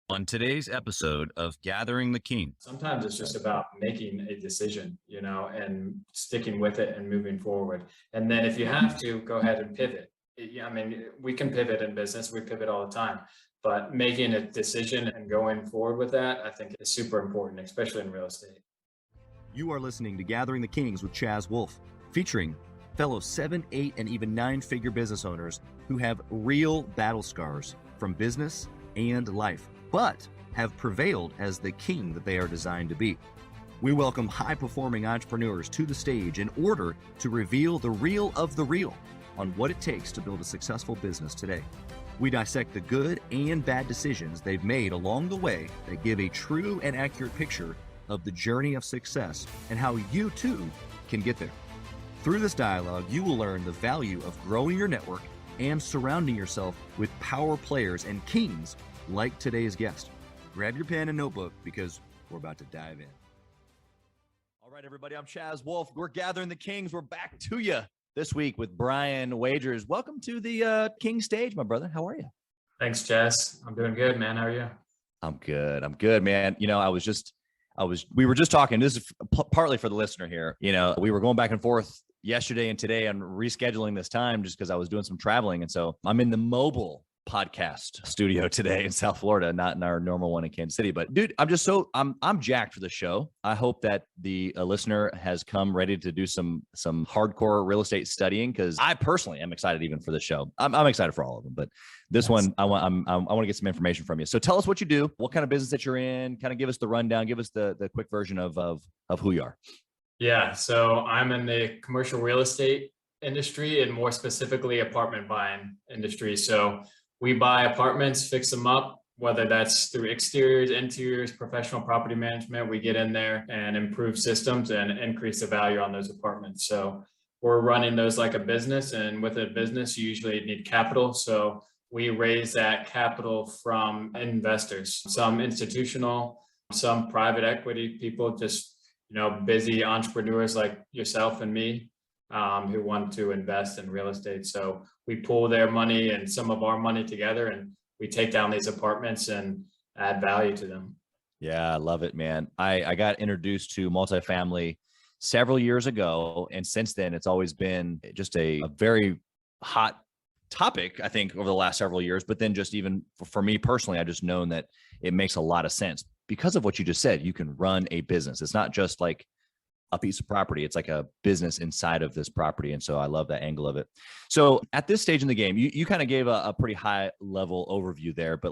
On today's episode of Gathering the King. Sometimes it's just about making a decision, and sticking with it and moving forward. And then if you have to, go ahead and pivot. Yeah, I mean, we can pivot in business, we pivot all the time, but making a decision and going forward with that, I think is super important, especially in real estate. You are listening to Gathering the Kings with Chaz Wolf, featuring fellow 7, 8, and even 9-figure business owners who have real battle scars from business and life, but have prevailed as the king that they are designed to be. We welcome high-performing entrepreneurs to the stage in order to reveal the real of the real on what it takes to build a successful business today. We dissect the good and bad decisions they've made along the way that give a true and accurate picture of the journey of success and how you too can get there. Through this dialogue, you will learn the value of growing your network and surrounding yourself with power players and kings like today's guest. Grab your pen and notebook because we're about to dive in. All right, everybody, I'm Chaz Wolf. We're Gathering the Kings. We're back to you this week with Brian Wagers. Welcome to the King stage, my brother. How are you? Thanks, Jess. I'm doing good, man. How are you? I'm good, man. You know, we were just talking, this is partly for the listener here. You know, we were going back and forth yesterday and today on rescheduling this time just because I was doing some traveling. And so I'm in the mobile podcast studio today in South Florida, not in our normal one in Kansas City. But dude, I'm jacked for the show. I hope that the listener has come ready to do some hardcore real estate studying, because I personally am excited even for the show. I'm excited for all of them, but this one I want to get some information from you. So tell us what you do, what kind of business that you're in, kind of give us the rundown, give us the quick version of who you are. Yeah, so I'm in the commercial real estate industry, and more specifically apartment buying industry. So we buy apartments, fix them up, whether that's through exteriors, interiors, professional property management. We get in there and improve systems and increase the value on those apartments. So we're running those like a business, and with a business, you usually need capital. So we raise that capital from investors, some institutional, some private equity people, just, busy entrepreneurs like yourself and me, who want to invest in real estate. So we pool their money and some of our money together, and we take down these apartments and add value to them. Yeah, I love it, man. I got introduced to multifamily several years ago, and since then it's always been just a very hot topic, I think, over the last several years. But then just even for me personally, I just known that it makes a lot of sense because of what you just said. You can run a business. It's not just like a piece of property. It's like a business inside of this property. And so I love that angle of it. So at this stage in the game, you kind of gave a pretty high level overview there, but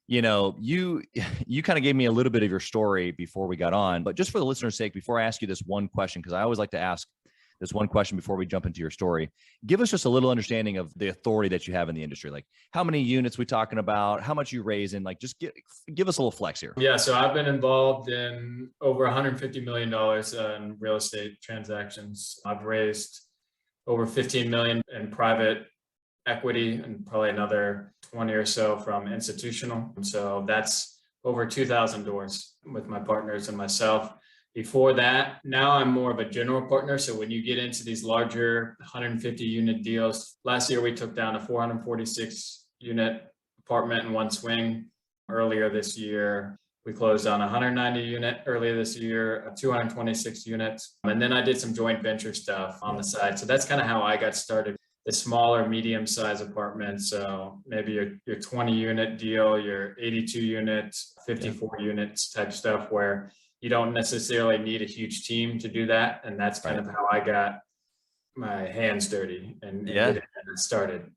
you kind of gave me a little bit of your story before we got on. But just for the listener's sake, before I ask you this one question, because I always like to ask this one question before we jump into your story, give us just a little understanding of the authority that you have in the industry. Like how many units we talking about, how much you raise, and like just give us a little flex here. Yeah, so I've been involved in over $150 million in real estate transactions. I've raised over 15 million in private equity and probably another 20 or so from institutional. And so that's over 2,000 doors with my partners and myself. Before that, now I'm more of a general partner. So when you get into these larger 150 unit deals, last year we took down a 446 unit apartment in one swing. Earlier this year, we closed on a 190 unit. Earlier this year, 226 units. And then I did some joint venture stuff on the side. So that's kind of how I got started. The smaller, medium-sized apartments. So maybe your 20 unit deal, your 82 units, 54 units type stuff, where you don't necessarily need a huge team to do that. And that's kind of how I got my hands dirty and get it started.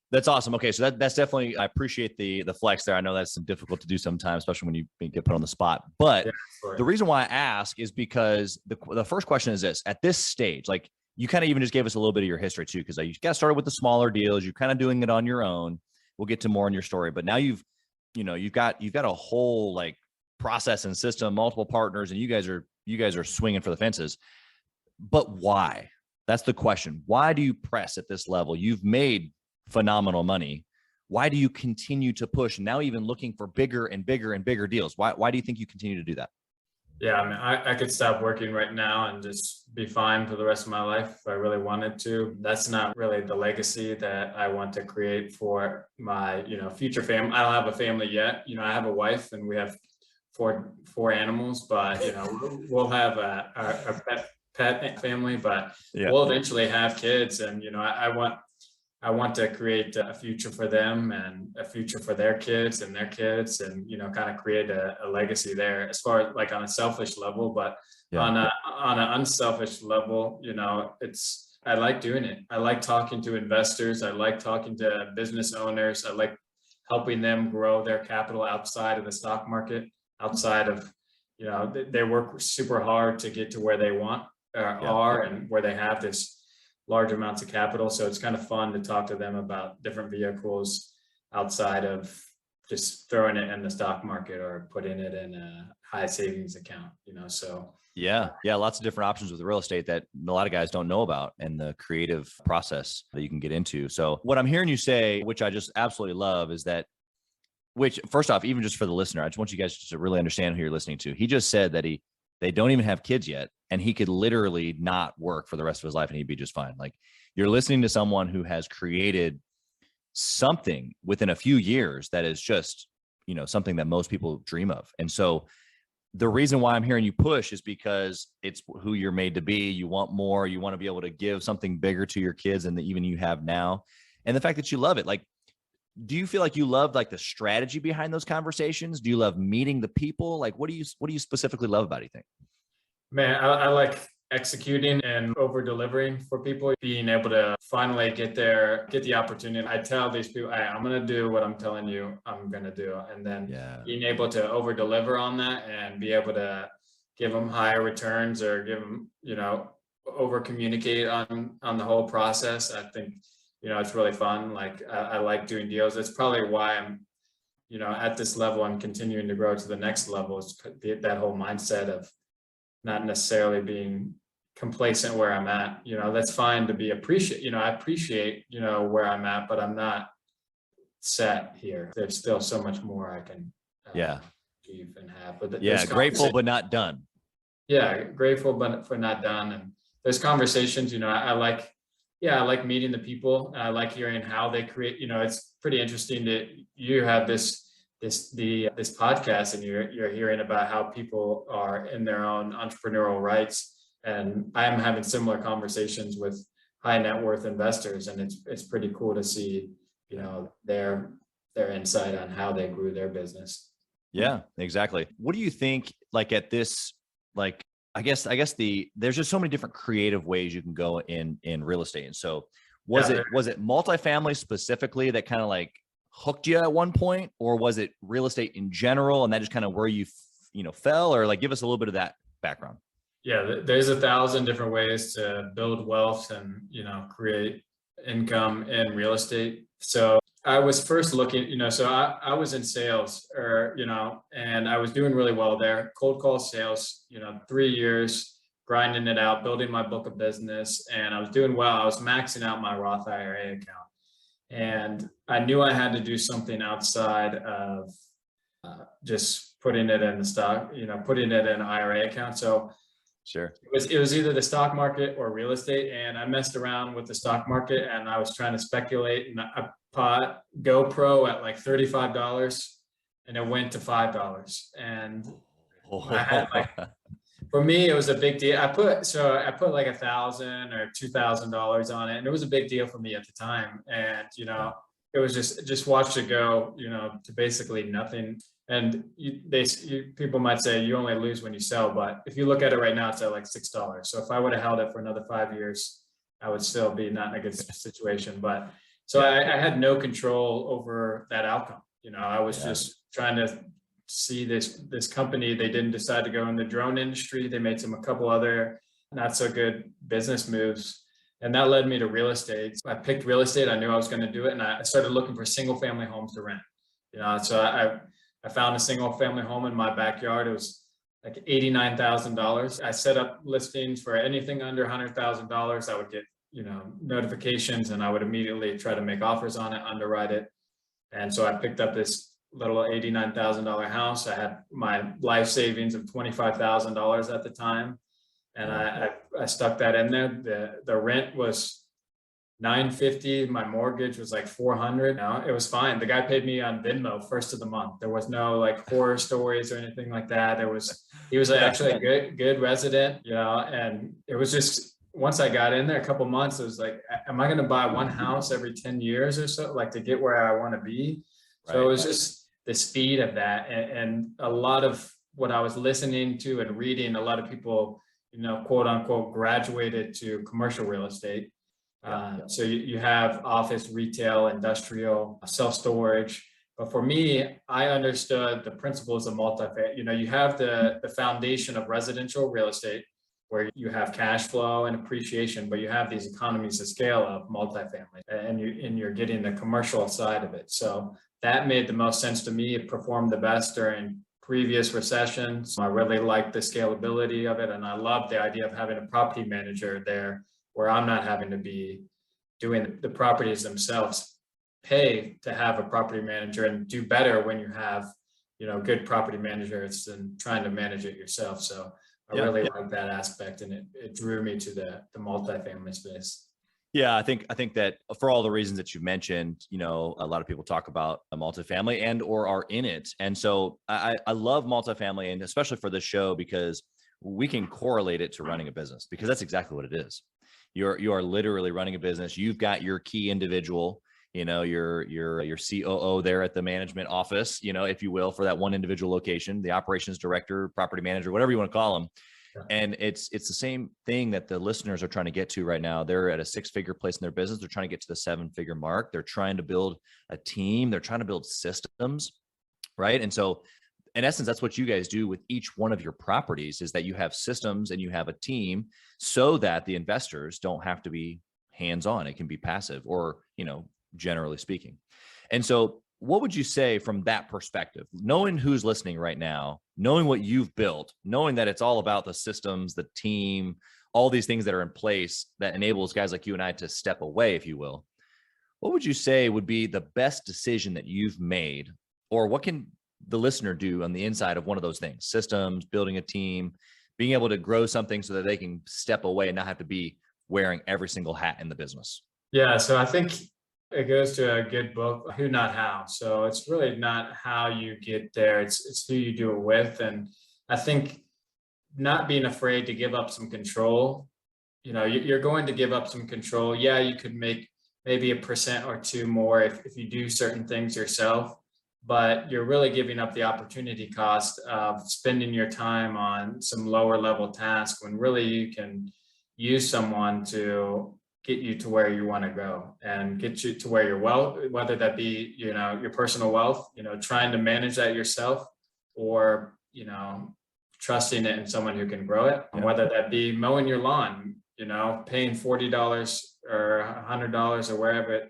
That's awesome. Okay. So that's definitely, I appreciate the flex there. I know that's difficult to do sometimes, especially when you get put on the spot. But the reason why I ask is because the first question is this: at this stage, like you kind of even just gave us a little bit of your history too, because you got started with the smaller deals. You're kind of doing it on your own. We'll get to more in your story, but now you've got a whole like process and system, multiple partners, and you guys are swinging for the fences. But why? That's the question. Why do you press at this level? You've made phenomenal money. Why do you continue to push now, even looking for bigger and bigger and bigger deals? Why do you think you continue to do that? Yeah, I mean, I could stop working right now and just be fine for the rest of my life if I really wanted to. That's not really the legacy that I want to create for my, future family. I don't have a family yet. I have a wife and we have four animals, but we'll have a pet family, but Yeah. we'll eventually have kids. And I want to create a future for them and a future for their kids and their kids, and kind of create a legacy there, as far as like on a selfish level. But Yeah. on an unselfish level, it's I like doing it. I like talking to investors. I like talking to business owners. I like helping them grow their capital outside of the stock market, outside of they work super hard to get to where they want Yeah. are, and where they have this large amounts of capital. So it's kind of fun to talk to them about different vehicles outside of just throwing it in the stock market or putting it in a high savings account, so. Yeah. Yeah. Lots of different options with real estate that a lot of guys don't know about, and the creative process that you can get into. So what I'm hearing you say, which I just absolutely love, is that, which first off, even just for the listener, I just want you guys to really understand who you're listening to. He just said that they don't even have kids yet, and he could literally not work for the rest of his life and he'd be just fine. Like, you're listening to someone who has created something within a few years that is just, something that most people dream of. And so the reason why I'm hearing you push is because it's who you're made to be. You want more, you want to be able to give something bigger to your kids than even you have now. And the fact that you love it, like, do you feel like you love like the strategy behind those conversations? Do you love meeting the people? Like, what do you specifically love about it, you think? Man, I like executing and over delivering for people, being able to finally get the opportunity. I tell these people, hey, I'm going to do what I'm telling you I'm going to do. And then being able to over deliver on that and be able to give them higher returns, or give them, over communicate on the whole process. I think, it's really fun. Like, I like doing deals. That's probably why I'm, at this level, I'm continuing to grow to the next level. Is that whole mindset of not necessarily being complacent where I'm at. That's fine to be I appreciate, where I'm at, but I'm not set here. There's still so much more I can achieve and have. But grateful but not done. Yeah, grateful but for not done. And there's conversations, I like meeting the people. I like hearing how they create. It's pretty interesting that you have this podcast, and you're hearing about how people are in their own entrepreneurial rights. And I am having similar conversations with high net worth investors, and it's pretty cool to see, their insight on how they grew their business. Yeah, exactly. What do you think, like, at this, like, I guess there's just so many different creative ways you can go in real estate. And so was it multifamily specifically that kind of like hooked you at one point, or was it real estate in general, and that just kind of where you fell? Or like, give us a little bit of that background. Yeah, there's 1,000 different ways to build wealth and create income in real estate. So I was first looking, so I was in sales, and I was doing really well there. Cold call sales, 3 years, grinding it out, building my book of business, and I was doing well. I was maxing out my Roth IRA account. And I knew I had to do something outside of just putting it in the stock, putting it in an IRA account. So sure, it was either the stock market or real estate. And I messed around with the stock market, and I was trying to speculate, and I bought GoPro at like $35, and it went to $5. And I had for me, it was a big deal. I put like $1,000 or $2,000 on it, and it was a big deal for me at the time. And it was just watched it go, to basically nothing. And people might say you only lose when you sell, but if you look at it right now, it's at like $6. So if I would have held it for another 5 years, I would still be not in a good situation. But so I had no control over that outcome. I was just trying to see this company. They didn't decide to go in the drone industry. They made a couple other not so good business moves, and that led me to real estate. I picked real estate. I knew I was going to do it, and I started looking for single family homes to rent. So I found a single family home in my backyard. It was like $89,000. I set up listings for anything under $100,000. I would get notifications, and I would immediately try to make offers on it, underwrite it. And so I picked up this little $89,000 house. I had my life savings of $25,000 at the time. And I stuck that in there. The rent was $950. My mortgage was like $400. You know, it was fine. The guy paid me on Venmo first of the month. There was no like horror stories or anything like that. He was actually a good resident, you know, and it was just, once I got in there a couple months, it was like, am I going to buy one house every 10 years or so, like to get where I want to be? So it was just the speed of that. And a lot of what I was listening to and reading, a lot of people, you know, quote unquote, graduated to commercial real estate. So you have office, retail, industrial, self-storage. But for me, I understood the principles of multifamily. You know, you have the foundation of residential real estate where you have cash flow and appreciation, but you have these economies of scale of multifamily, and you're getting the commercial side of it. So that made the most sense to me. It performed the best during previous recessions. I really liked the scalability of it, and I love the idea of having a property manager there where I'm not having to be doing the properties themselves. Pay to have a property manager and do better when you have, you know, good property managers than trying to manage it yourself. So I really like that aspect, and it drew me to the multifamily space. Yeah, I think that for all the reasons that you've mentioned, you know, a lot of people talk about a multifamily and or are in it. And so I love multifamily, and especially for this show, because we can correlate it to running a business, because that's exactly what it is. You are literally running a business. You've got your key individual, you know, your COO there at the management office, you know, if you will, for that one individual location, the operations director, property manager, whatever you want to call them. And it's the same thing that the listeners are trying to get to right now. They're at a 6-figure place in their business. They're trying to get to the 7-figure mark. They're trying to build a team. They're trying to build systems, right? And so in essence, that's what you guys do with each one of your properties, is that you have systems and you have a team so that the investors don't have to be hands-on. It can be passive, or, you know, generally speaking. And so what would you say from that perspective, knowing who's listening right now, knowing what you've built, knowing that it's all about the systems, the team, all these things that are in place that enables guys like you and I to step away, if you will, what would you say would be the best decision that you've made, or what can the listener do on the inside of one of those things? Systems, building a team, being able to grow something so that they can step away and not have to be wearing every single hat in the business. Yeah, so I think it goes to a good book, Who Not How. So it's really not how you get there, it's who you do it with. And I think not being afraid to give up some control. You know, you're going to give up some control. Yeah, you could make maybe 1% or 2% more if you do certain things yourself, but you're really giving up the opportunity cost of spending your time on some lower level tasks when really you can use someone to get you to where you want to go and get you to where your wealth, whether that be, you know, your personal wealth, you know, trying to manage that yourself, or, you know, trusting it in someone who can grow it, whether that be mowing your lawn, you know, paying $40 or $100 or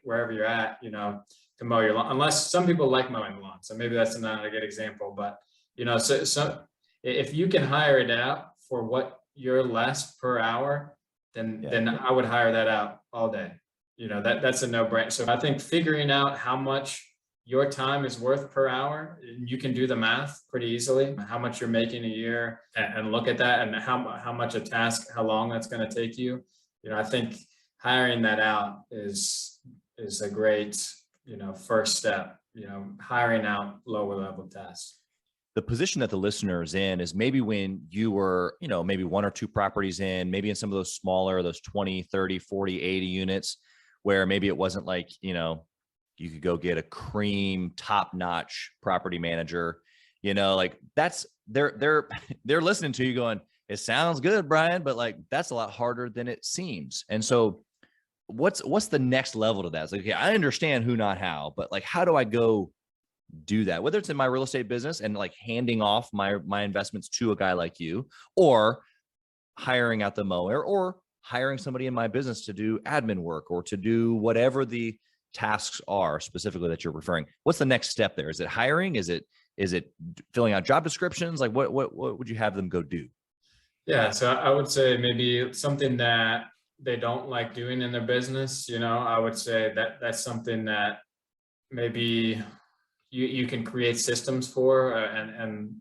wherever you're at, you know, to mow your lawn, unless some people like mowing the lawn. So maybe that's not a good example, but, you know, so if you can hire it out for what you're less per hour, then I would hire that out all day. You know, that's a no-brainer. So I think figuring out how much your time is worth per hour, you can do the math pretty easily, how much you're making a year, and look at that, and how much a task, how long that's going to take you. You know, I think hiring that out is a great, you know, first step, you know, hiring out lower level tasks. The position that the listener is in is maybe when you were, you know, maybe 1 or 2 properties in, maybe in some of those smaller, those 20, 30, 40, 80 units, where maybe it wasn't like, you know, you could go get a cream top-notch property manager, you know, like that's, they're listening to you going, it sounds good, Brian, but like, that's a lot harder than it seems. And so what's the next level to that? It's like, okay, I understand who, not how, but like, how do I go do that, whether it's in my real estate business and like handing off my investments to a guy like you, or hiring out the mower, or hiring somebody in my business to do admin work, or to do whatever the tasks are specifically that you're referring. What's the next step there? Is it hiring? Is it filling out job descriptions? Like what would you have them go do? Yeah, so I would say maybe something that they don't like doing in their business. You know, I would say that that's something that maybe you can create systems for, and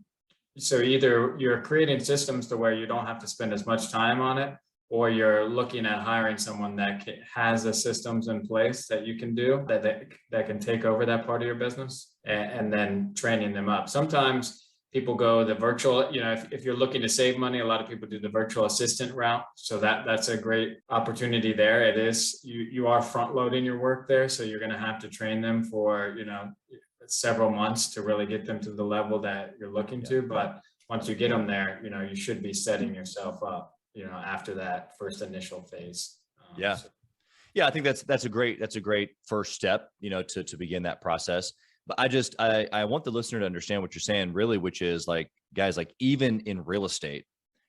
so either you're creating systems to where you don't have to spend as much time on it, or you're looking at hiring someone that has the systems in place that you can do that can take over that part of your business, and then training them up. Sometimes people go the virtual, if you're looking to save money, a lot of people do the virtual assistant route. So that's a great opportunity there. It is, you are front loading your work there. So you're going to have to train them for, several months to really get them to the level that you're looking to. But once you get them there, you should be setting yourself up, after that first initial phase. Yeah. I think that's a great first step, to begin that process. But I want the listener to understand what you're saying really, which is like, guys, like even in real estate,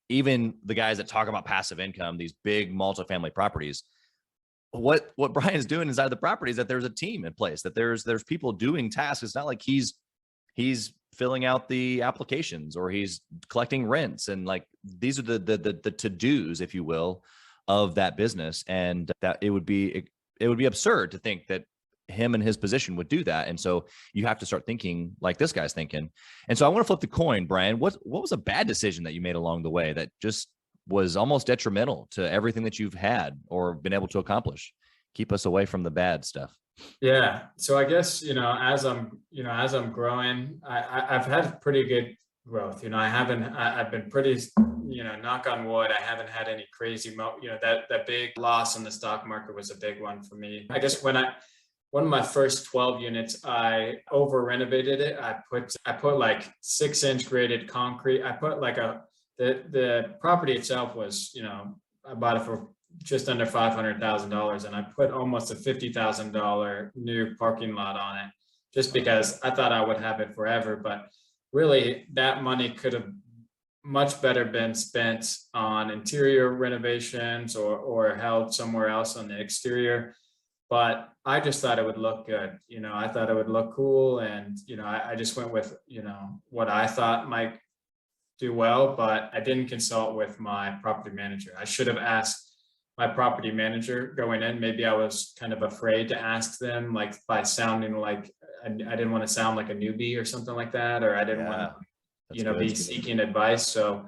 even the guys that talk about passive income, these big multifamily properties, what Brian's doing inside the property is that there's a team in place, that there's people doing tasks. It's not like he's filling out the applications or he's collecting rents, and like these are the to-dos, if you will, of that business. And that it would be absurd to think that him and his position would do that. And so you have to start thinking like this guy's thinking. And so I want to flip the coin, Brian. What was a bad decision that you made along the way that just was almost detrimental to everything that you've had or been able to accomplish? Keep us away from the bad stuff. Yeah. So I guess, as I'm growing, I've had pretty good growth. I've been pretty, knock on wood, I haven't had any crazy, that big loss in the stock market was a big one for me. I guess one of my first 12 units, I over renovated it. I put like 6-inch graded concrete. I put like the property itself was, I bought it for just under $500,000, and I put almost a $50,000 new parking lot on it, just because I thought I would have it forever. But really, that money could have much better been spent on interior renovations or held somewhere else on the exterior. But I just thought it would look good. I thought it would look cool. And, I just went with, what I thought might do well, but I didn't consult with my property manager. I should have asked my property manager going in. Maybe I was kind of afraid to ask them, like by sounding like, I didn't want to sound like a newbie or something like that, or I didn't want to, be seeking advice. So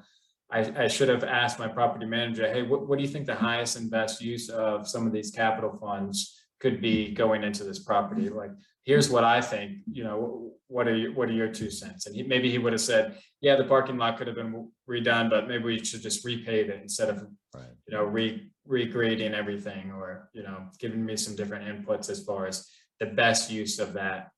I should have asked my property manager, hey, what do you think the highest and best use of some of these capital funds could be going into this property? Like, here's what I think, what are your 2 cents? And maybe he would have said, yeah, the parking lot could have been redone, but maybe we should just repave it instead of, regrading everything, or, giving me some different inputs as far as the best use of that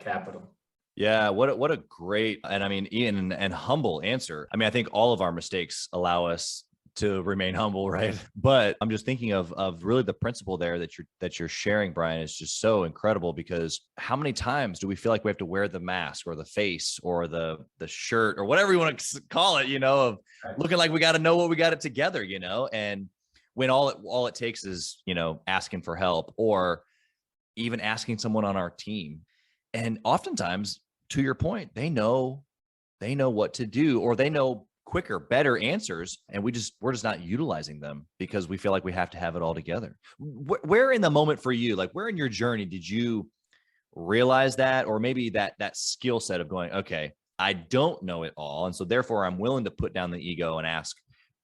capital. Yeah. What a great, and I mean, Ian, and humble answer. I mean, I think all of our mistakes allow us to remain humble, right? But I'm just thinking of really the principle there that you're sharing, Brian, is just so incredible, because how many times do we feel like we have to wear the mask or the face or the shirt or whatever you want to call it, of looking like we got to know what we got it together, and when all it takes is, asking for help, or even asking someone on our team. And oftentimes, to your point, they know what to do, or they know quicker, better answers, and we're just not utilizing them because we feel like we have to have it all together. Where in the moment for you, like where in your journey did you realize that, or maybe that skill set of going, okay, I don't know it all, and so therefore I'm willing to put down the ego and ask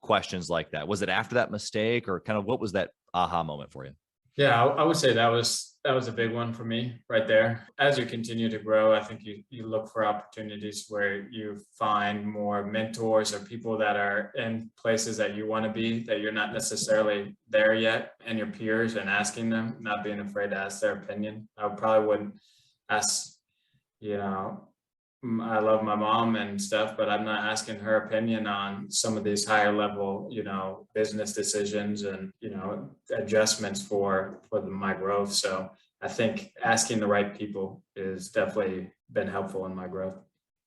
questions like that? Was it after that mistake, or kind of what was that aha moment for you? Yeah, I would say that was a big one for me right there. As you continue to grow, I think you look for opportunities where you find more mentors or people that are in places that you want to be, that you're not necessarily there yet, and your peers, and asking them, not being afraid to ask their opinion. I probably wouldn't ask, I love my mom and stuff, but I'm not asking her opinion on some of these higher level, business decisions and, adjustments for my growth. So I think asking the right people is definitely been helpful in my growth.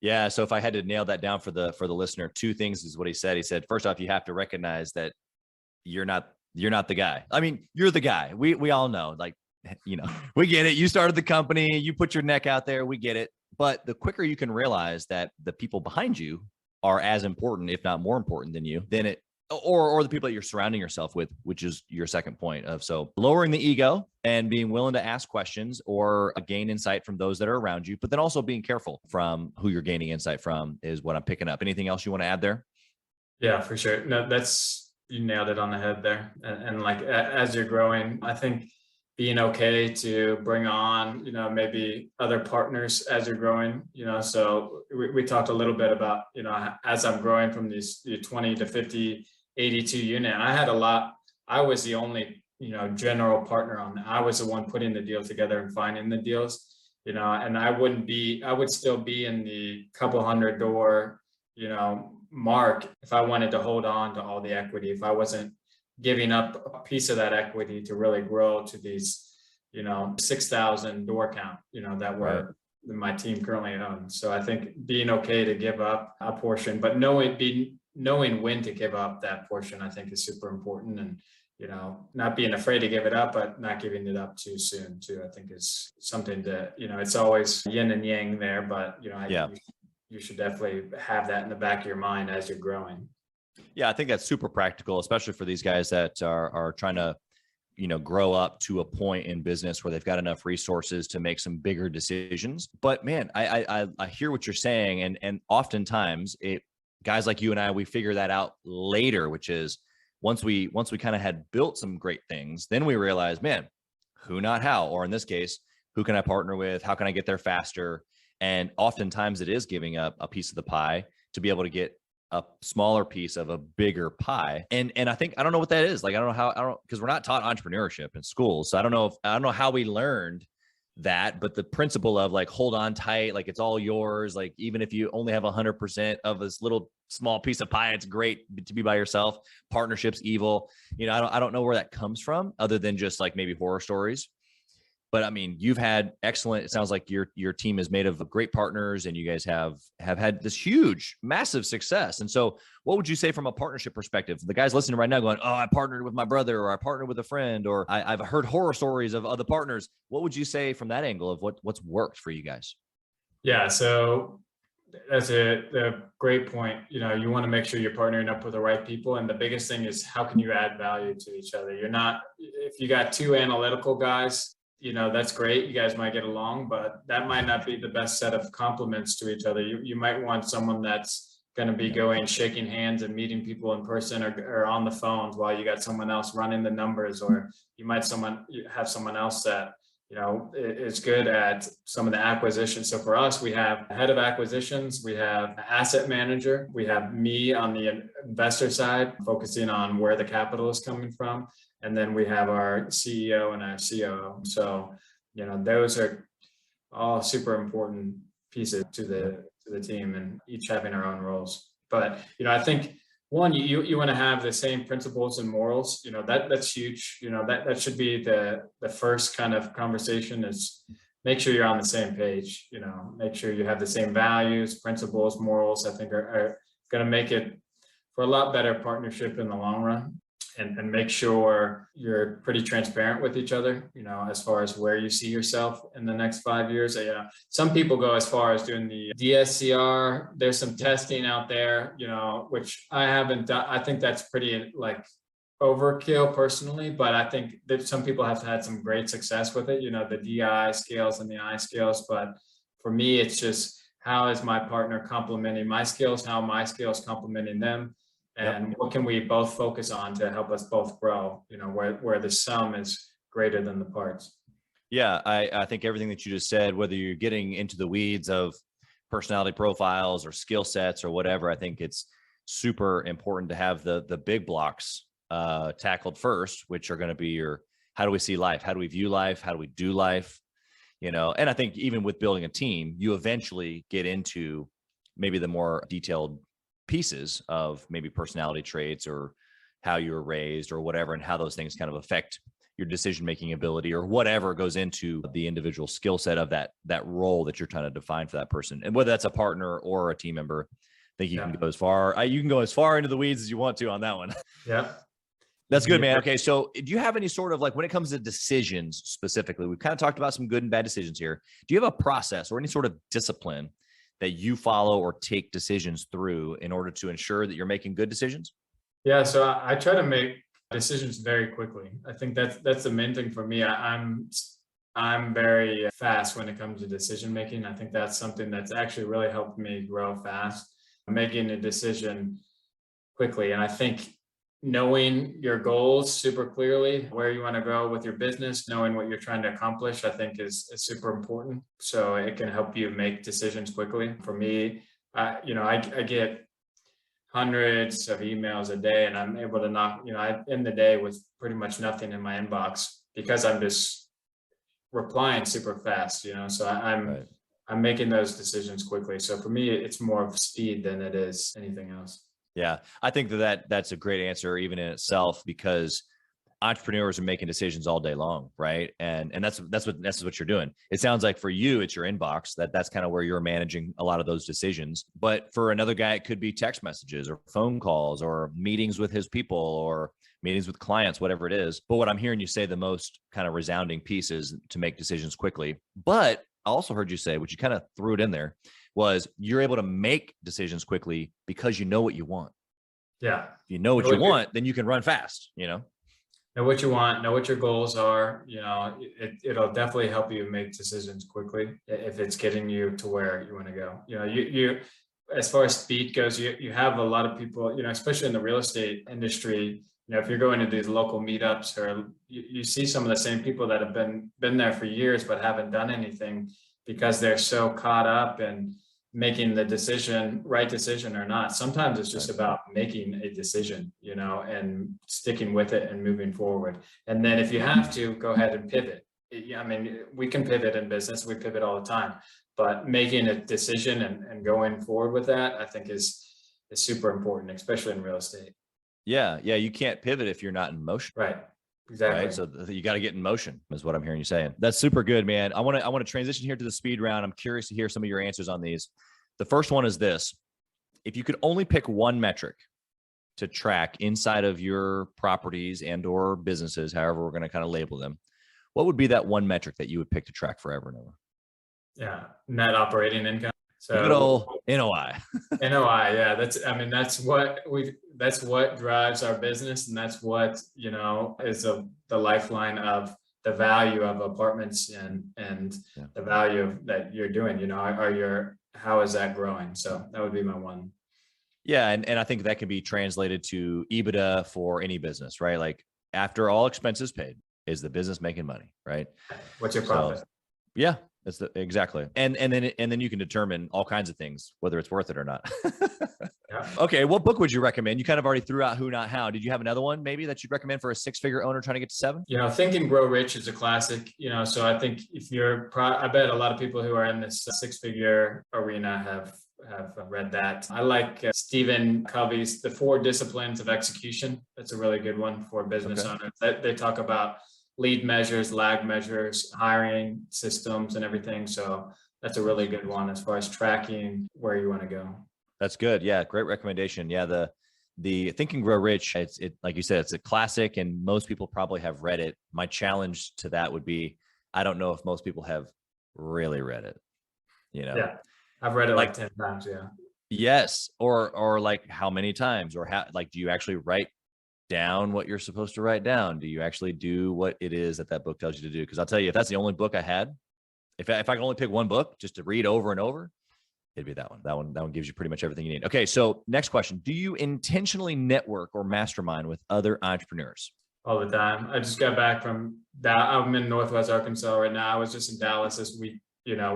Yeah. So if I had to nail that down for the listener, 2 things is what he said. He said, first off, you have to recognize that you're not the guy. I mean, you're the guy. We all know, like, we get it. You started the company, you put your neck out there. We get it. But the quicker you can realize that the people behind you are as important, if not more important than you, then it or the people that you're surrounding yourself with, which is your second point of, so lowering the ego and being willing to ask questions or gain insight from those that are around you, but then also being careful from who you're gaining insight from is what I'm picking up. Anything else you want to add there? Yeah, for sure. No, you nailed it on the head there. And like, as you're growing, I think being okay to bring on, maybe other partners as you're growing, so we talked a little bit about, as I'm growing from these 20 to 50, 82 unit, I was the only, general partner on that. I was the one putting the deal together and finding the deals, and I would still be in the couple hundred door, mark if I wanted to hold on to all the equity, if I wasn't giving up a piece of that equity to really grow to these, 6,000 door count, that were my team currently owns. So I think being okay to give up a portion, but knowing when to give up that portion, I think is super important. And, not being afraid to give it up, but not giving it up too soon too, I think is something that, it's always yin and yang there, but, you should definitely have that in the back of your mind as you're growing. Yeah, I think that's super practical, especially for these guys that are trying to, grow up to a point in business where they've got enough resources to make some bigger decisions. But man, I hear what you're saying, and oftentimes guys like you and I, we figure that out later, which is once we kind of had built some great things, then we realize, man, who, not how, or in this case, who can I partner with? How can I get there faster? And oftentimes it is giving up a piece of the pie to be able to get a smaller piece of a bigger pie. And I don't know what that is. Like, because we're not taught entrepreneurship in school. So I don't know how we learned that, but the principle of like, hold on tight, like it's all yours. Like, even if you only have 100% of this little small piece of pie, it's great to be by yourself. Partnership's evil. I don't know where that comes from other than just like maybe horror stories. But I mean, you've had excellent, it sounds like your team is made of great partners and you guys have had this huge, massive success. And so what would you say from a partnership perspective? The guys listening right now going, oh, I partnered with my brother, or I partnered with a friend, or I've heard horror stories of other partners. What would you say from that angle of what's worked for you guys? Yeah, so that's a great point. You want to make sure you're partnering up with the right people. And the biggest thing is, how can you add value to each other? If you got two analytical guys, that's great. You guys might get along, but that might not be the best set of compliments to each other. You might want someone that's going to be going, shaking hands and meeting people in person or on the phones, while you got someone else running the numbers, or you have someone else that, is good at some of the acquisitions. So for us, we have a head of acquisitions, we have an asset manager, we have me on the investor side, focusing on where the capital is coming from. And then we have our CEO and our COO. So, those are all super important pieces to the team, and each having our own roles. But, I think one, you want to have the same principles and morals, that's huge. That should be the first kind of conversation, is make sure you're on the same page, make sure you have the same values, principles, morals. I think are going to make it for a lot better partnership in the long run. And make sure you're pretty transparent with each other, as far as where you see yourself in the next 5 years. Some people go as far as doing the DSCR. There's some testing out there, which I haven't done. I think that's pretty like overkill personally, but I think that some people have had some great success with it, the DI scales and the I scales. But for me, it's just, how is my partner complementing my skills? How are my skills complementing them? And what can we both focus on to help us both grow, where the sum is greater than the parts. Yeah, I think everything that you just said, whether you're getting into the weeds of personality profiles or skill sets or whatever, I think it's super important to have the big blocks tackled first, which are going to be how do we see life? How do we view life? How do we do life? And I think even with building a team, you eventually get into maybe the more detailed pieces of maybe personality traits or how you were raised or whatever, and how those things kind of affect your decision-making ability or whatever goes into the individual skill set of that role that you're trying to define for that person. And whether that's a partner or a team member, I think you can go as far into the weeds as you want to on that one. Yeah. That's good, man. Okay. So do you have any sort of, like, when it comes to decisions specifically, we've kind of talked about some good and bad decisions here. Do you have a process or any sort of discipline that you follow or take decisions through in order to ensure that you're making good decisions? Yeah, so I try to make decisions very quickly. I think that's the main thing for me. I'm very fast when it comes to decision making. I think that's something that's actually really helped me grow fast, making a decision quickly. And I think knowing your goals super clearly, where you want to go with your business, knowing what you're trying to accomplish, I think is super important. So it can help you make decisions quickly. For me, I get hundreds of emails a day, and I'm able to I end the day with pretty much nothing in my inbox because I'm just replying super fast, so Right. I'm making those decisions quickly. So for me, it's more of speed than it is anything else. Yeah. I think that's a great answer even in itself, because entrepreneurs are making decisions all day long, right? And that's what you're doing. It sounds like for you, it's your inbox that's kind of where you're managing a lot of those decisions. But for another guy, it could be text messages or phone calls or meetings with his people or meetings with clients, whatever it is. But what I'm hearing you say, the most kind of resounding piece is to make decisions quickly. But I also heard you say, which you kind of threw it in there, was you're able to make decisions quickly because you know what you want. Yeah. If you know what Know you what you want, then you can run fast. know what you want, know what your goals are. It'll definitely help you make decisions quickly if it's getting you to where you want to go. You as far as speed goes, you have a lot of people, especially in the real estate industry. If you're going to these local meetups, or you see some of the same people that have been there for years but haven't done anything because they're so caught up in making the right decision or not. Sometimes it's just Right. about making a decision, and sticking with it and moving forward. And then if you have to, go ahead and pivot. Yeah, I mean, we can pivot in business, we pivot all the time, but making a decision and going forward with that, I think is super important, especially in real estate. Yeah. Yeah. You can't pivot if you're not in motion. Right. Right. Exactly. So you got to get in motion is what I'm hearing you saying. That's super good, man. I want to transition here to the speed round. I'm curious to hear some of your answers on these. The first one is this: if you could only pick one metric to track inside of your properties and or businesses, however we're going to kind of label them, what would be that one metric that you would pick to track forever and ever? Yeah. Net operating income. Good So old NOI. NOI, yeah, that's what drives our business, and that's what, is the lifeline of the value of apartments and Yeah. the value of that you're doing, how is that growing? So that would be my one. Yeah. And I think that can be translated to EBITDA for any business, right? Like after all expenses paid, is the business making money, right? What's your So profit? yeah, exactly. And then you can determine all kinds of things, whether it's worth it or not. Yeah. Okay. What book would you recommend? You kind of already threw out Who Not How. Did you have another one maybe that you'd recommend for a six-figure owner trying to get to seven? Think and Grow Rich is a classic, so I think if I bet a lot of people who are in this six-figure arena have read that. I like Stephen Covey's The Four Disciplines of Execution. That's a really good one for business Okay. owners. They talk about lead measures, lag measures, hiring systems, and everything. So that's a really good one as far as tracking where you want to go. That's good. Yeah. Great recommendation. Yeah. The Think and Grow Rich, like you said, it's a classic and most people probably have read it. My challenge to that would be, I don't know if most people have really read it, Yeah. I've read it like like, 10 times. Yeah. yes. Or like how many times, or how, like, do you actually write down what you're supposed to write down? Do you actually do what it is that book tells you to do? Because I'll tell you, if that's the only book I had, if I could only pick one book just to read over and over, it'd be that one. That one gives you pretty much everything you need. Okay. So next question: do you intentionally network or mastermind with other entrepreneurs? All the time. I just got back from that. I'm in Northwest Arkansas right now. I was just in Dallas this week,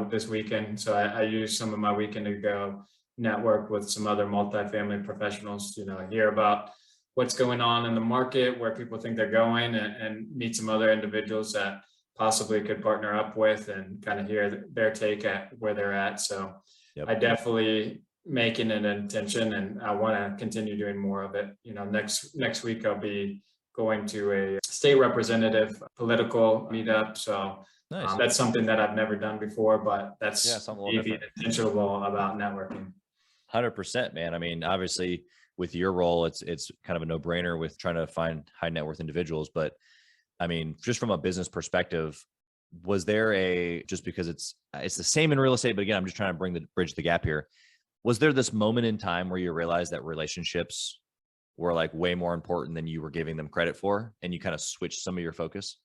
this weekend. So I used some of my weekend to go network with some other multifamily professionals, hear about what's going on in the market, where people think they're going, and meet some other individuals that possibly could partner up with, and kind of hear their take at where they're at. So Yep. I definitely making an intention, and I want to continue doing more of it. Next week I'll be going to a state representative political meetup. So Nice. that's something that I've never done before, but that's something a little being different. intentional about networking. 100%, man. I mean, obviously with your role, it's kind of a no brainer with trying to find high net worth individuals. But I mean, just from a business perspective, was there just because it's the same in real estate, but again, I'm just trying to bridge the gap here. Was there this moment in time where you realized that relationships were like way more important than you were giving them credit for, and you kind of switched some of your focus?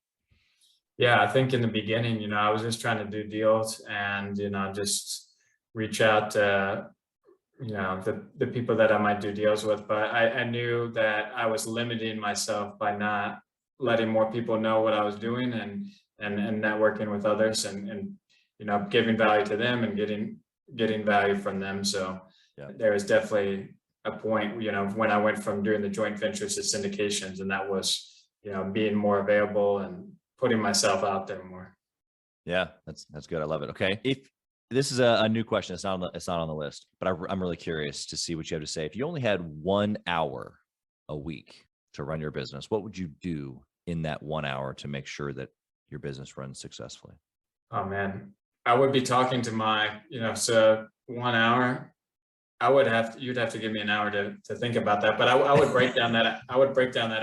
Yeah, I think in the beginning, I was just trying to do deals and, just reach out to, the people that I might do deals with. But I knew that I was limiting myself by not letting more people know what I was doing and networking with others and giving value to them and getting value from them. So there was definitely a point, when I went from doing the joint ventures to syndications, and that was, being more available and putting myself out there more. Yeah, that's good. I love it. Okay. If this is a new question, it's not on the list, but I'm really curious to see what you have to say. If you only had 1 hour a week to run your business, what would you do in that 1 hour to make sure that your business runs successfully? Oh man, I would be talking to my, so 1 hour, you'd have to give me an hour to think about that. But I would break down that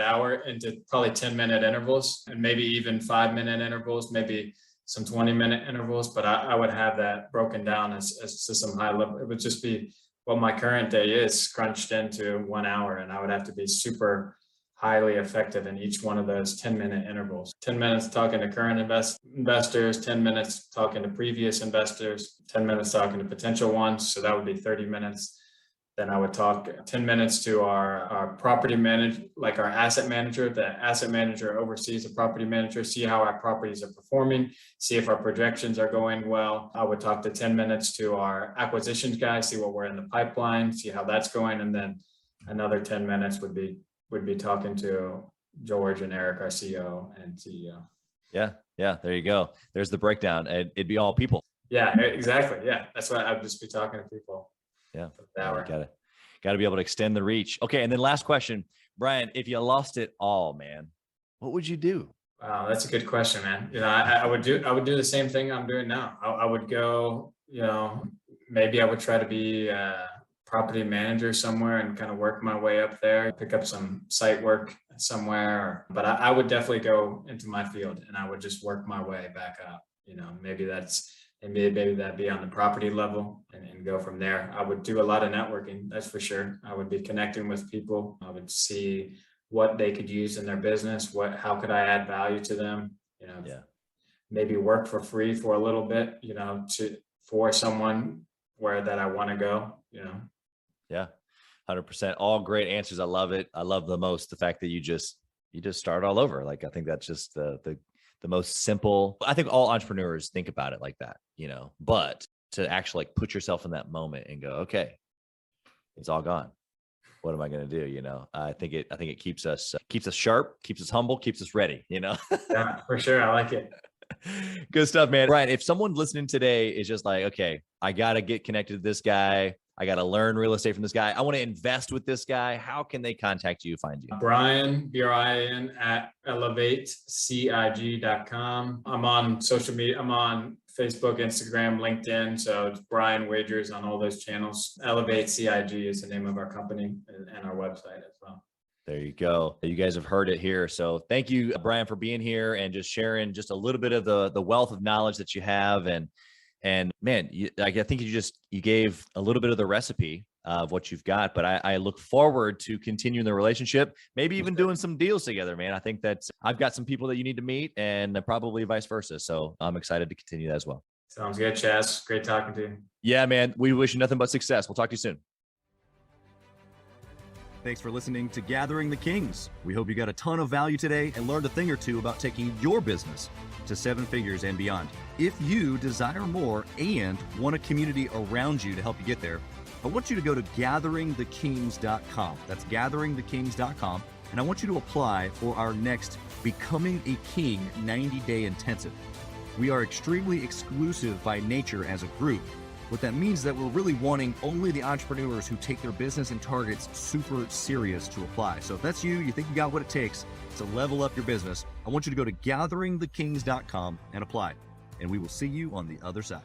hour into probably 10-minute intervals and maybe even 5-minute intervals, maybe some 20-minute intervals. But I would have that broken down as to some high level. It would just be what my current day is crunched into 1 hour. And I would have to be super highly effective in each one of those 10-minute intervals. 10 minutes talking to current investors, 10 minutes talking to previous investors, 10 minutes talking to potential ones. So that would be 30 minutes. Then I would talk 10 minutes to our property manager, like our asset manager. The asset manager oversees the property manager, see how our properties are performing, see if our projections are going well. I would talk to 10 minutes to our acquisitions guy, see what we're in the pipeline, see how that's going. And then another 10 minutes would be talking to George and Eric, our CEO and CEO. Yeah. There you go. There's the breakdown. It'd be all people. Yeah, exactly. Yeah. That's what I'd just be talking to people. Yeah. Got to be able to extend the reach. Okay. And then last question, Brian, if you lost it all, man, what would you do? Wow. That's a good question, man. I would do the same thing I'm doing now. I would go, maybe I would try to be property manager somewhere and kind of work my way up there, pick up some site work somewhere. But I would definitely go into my field and I would just work my way back up. Maybe that'd be on the property level and go from there. I would do a lot of networking, that's for sure. I would be connecting with people. I would see what they could use in their business. How could I add value to them? Maybe work for free for a little bit, for someone that I want to go, Yeah. 100%. All great answers. I love it. I love the most the fact that you just start all over. Like, I think that's just the most simple. I think all entrepreneurs think about it like that, but to actually like put yourself in that moment and go, okay, it's all gone. What am I going to do? I think it keeps us sharp, keeps us humble, keeps us ready, Yeah, for sure. I like it. Good stuff, man. Brian, if someone listening today is just like, okay, I got to get connected to this guy, I got to learn real estate from this guy, I want to invest with this guy, how can they contact you, find you? Brian, Brian at elevatecig.com. I'm on social media. I'm on Facebook, Instagram, LinkedIn. So it's Brian Wagers on all those channels. Elevate CIG is the name of our company and our website as well. There you go. You guys have heard it here. So thank you, Brian, for being here and just sharing just a little bit of the wealth of knowledge that you have. And man, I think you gave a little bit of the recipe of what you've got, but I look forward to continuing the relationship, maybe even doing some deals together, man. I think that I've got some people that you need to meet and probably vice versa. So I'm excited to continue that as well. Sounds good, Chaz. Great talking to you. Yeah, man. We wish you nothing but success. We'll talk to you soon. Thanks for listening to Gathering the Kings. We hope you got a ton of value today and learned a thing or two about taking your business to 7 figures and beyond. If you desire more and want a community around you to help you get there, I want you to go to gatheringthekings.com. That's gatheringthekings.com. And I want you to apply for our next Becoming a King 90-day intensive. We are extremely exclusive by nature as a group. What that means is that we're really wanting only the entrepreneurs who take their business and targets super serious to apply. So if that's you think you got what it takes to level up your business, I want you to go to gatheringthekings.com and apply. And we will see you on the other side.